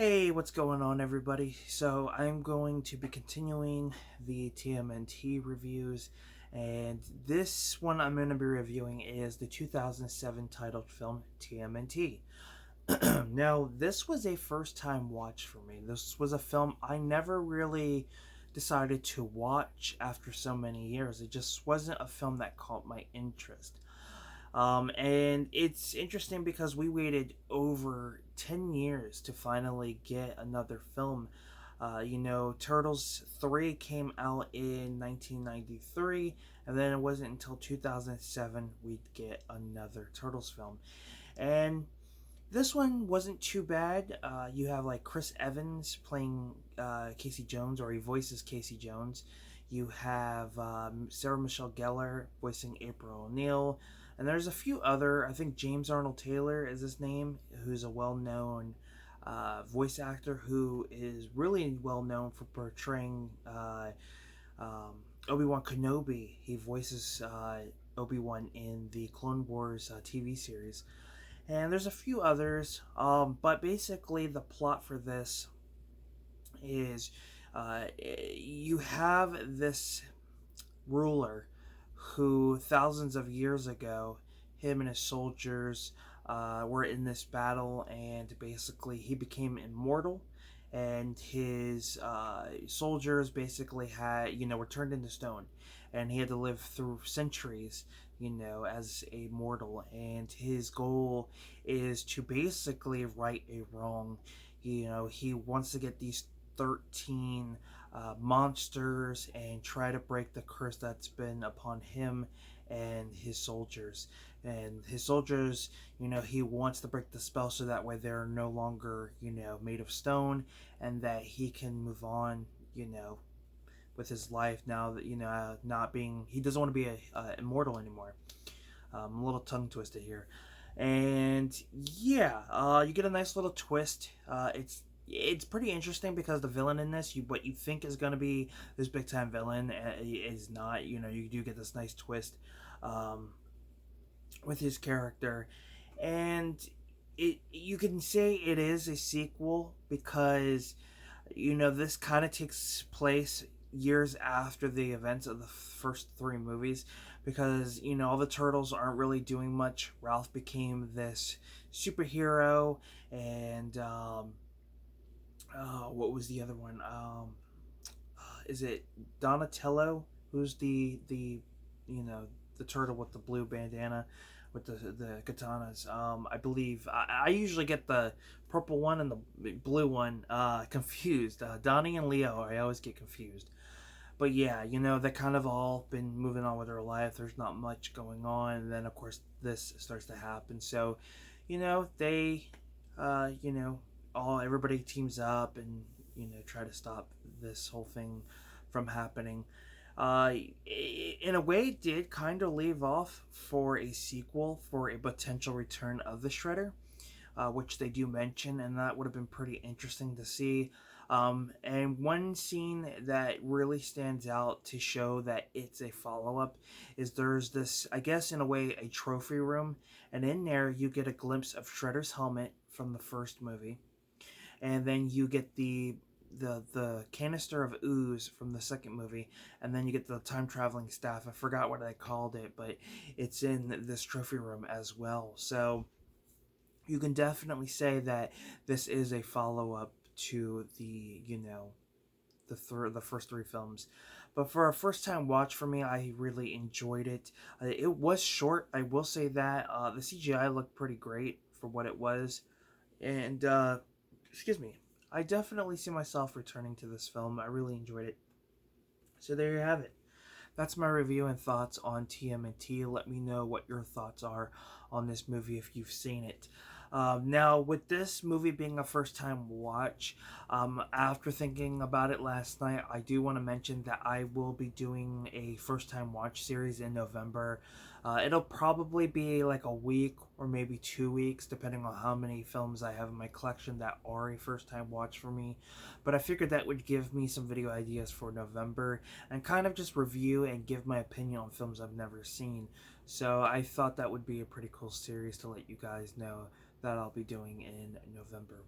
Hey, what's going on, everybody? So, I'm going to be continuing the TMNT reviews, and this one I'm going to be reviewing is the 2007 titled film TMNT. Now, this was a first time watch for me. This was a film I never really decided to watch after so many years. It just wasn't a film that caught my interest. And it's interesting because we waited over 10 years to finally get another film. Turtles 3 came out in 1993, and then it wasn't until 2007 we'd get another Turtles film. And this one wasn't too bad. You have like Chris Evans playing Casey Jones, or he voices Casey Jones. You have Sarah Michelle Gellar voicing April O'Neil. And there's a few other, I think James Arnold Taylor is his name, who's a well known voice actor who is really well known for portraying Obi-Wan Kenobi. He voices Obi-Wan in the Clone Wars TV series. And there's a few others, but basically the plot for this is you have this ruler who thousands of years ago, him and his soldiers were in this battle, and basically he became immortal, and his soldiers basically were turned into stone, and he had to live through centuries, as a mortal, and his goal is to basically right a wrong. He wants to get these 13 monsters and try to break the curse that's been upon him and his soldiers. And his soldiers, he wants to break the spell so that way they're no longer, made of stone, and that he can move on, with his life now that, not being, he doesn't want to be immortal anymore. A little tongue twisted here. And yeah, you get a nice little twist. It's pretty interesting because the villain in this, what you think is going to be this big time villain, is not. You do get this nice twist with his character, and you can say it is a sequel because this kind of takes place years after the events of the first three movies, because all the turtles aren't really doing much. Ralph became this superhero, and what was the other one? Is it Donatello, who's the turtle with the blue bandana with the katanas? I believe I usually get the purple one and the blue one confused. Donnie and Leo, I always get confused. But yeah, they kind of all been moving on with their life. There's not much going on, and then of course this starts to happen. So, they, everybody teams up and try to stop this whole thing from happening. In a way, it did kind of leave off for a sequel, for a potential return of the Shredder, which they do mention, and that would have been pretty interesting to see. And one scene that really stands out to show that it's a follow-up is there's this, I guess in a way, a trophy room, and in there you get a glimpse of Shredder's helmet from the first movie, and then you get the canister of ooze from the second movie, and then you get the time traveling staff. I forgot what I called it, but it's in this trophy room as well. So you can definitely say that this is a follow-up to the first three films. But for a first time watch for me, I really enjoyed it. It was short, I will say that. The CGI looked pretty great for what it was, and excuse me, I definitely see myself returning to this film. I really enjoyed it. So there you have it. That's my review and thoughts on TMNT. Let me know what your thoughts are on this movie if you've seen it. Now, with this movie being a first time watch, after thinking about it last night, I do want to mention that I will be doing a first time watch series in November. It'll probably be like a week or maybe 2 weeks, depending on how many films I have in my collection that are a first time watch for me. But I figured that would give me some video ideas for November and kind of just review and give my opinion on films I've never seen. So I thought that would be a pretty cool series to let you guys know that I'll be doing in November.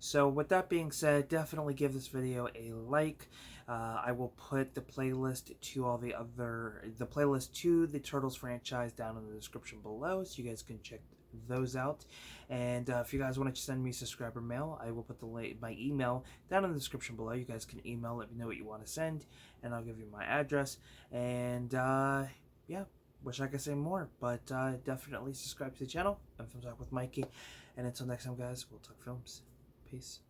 So with that being said, definitely give this video a like. I will put the playlist to the playlist to the Turtles franchise down in the description below, so you guys can check those out. And if you guys want to send me subscriber mail, I will put my email down in the description below. You guys can email, let me know what you want to send, and I'll give you my address. And yeah, wish I could say more, but definitely subscribe to the channel. I'm Film Talk with Mikey, and until next time, guys, we'll talk films. Peace.